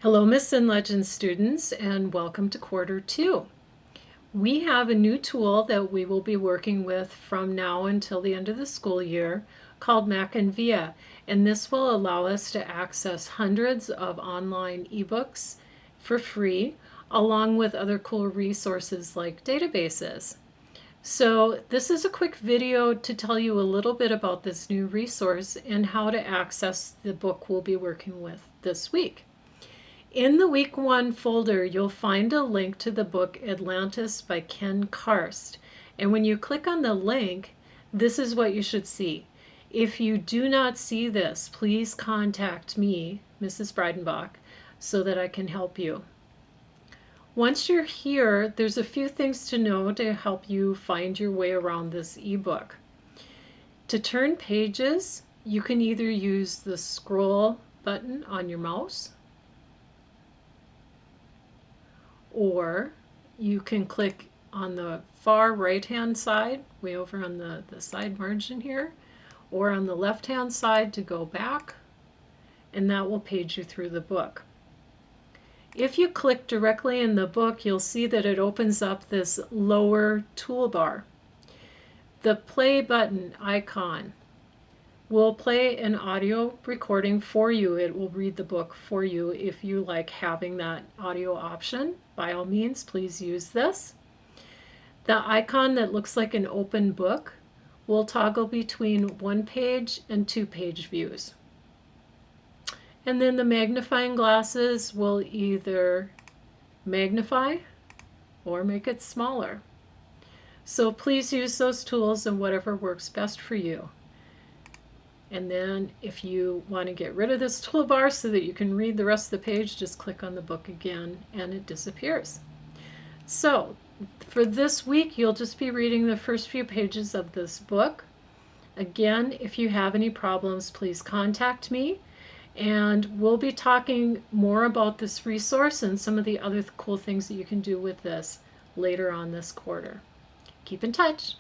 Hello, Myths and Legends students, and welcome to Quarter 2. We have a new tool that we will be working with from now until the end of the school year called MackinVIA, and this will allow us to access hundreds of online ebooks for free, along with other cool resources like databases. So this is a quick video to tell you a little bit about this new resource and how to access the book we'll be working with this week. In the Week 1 folder, you'll find a link to the book Atlantis by Ken Karst. And when you click on the link, this is what you should see. If you do not see this, please contact me, Mrs. Breidenbach, so that I can help you. Once you're here, there's a few things to know to help you find your way around this ebook. To turn pages, you can either use the scroll button on your mouse, or you can click on the far right hand side, way over on the side margin here, or on the left hand side to go back, and that will page you through the book. If you click directly in the book, you'll see that it opens up this lower toolbar. The play button icon will play an audio recording for you. It will read the book for you. If you like having that audio option, by all means, please use this. The icon that looks like an open book will toggle between 1-page and 2-page views. And then the magnifying glasses will either magnify or make it smaller. So please use those tools and whatever works best for you. And then if you want to get rid of this toolbar so that you can read the rest of the page, just click on the book again and it disappears. So for this week, you'll just be reading the first few pages of this book. Again, if you have any problems, please contact me, and we'll be talking more about this resource and some of the other cool things that you can do with this later on this quarter. Keep in touch.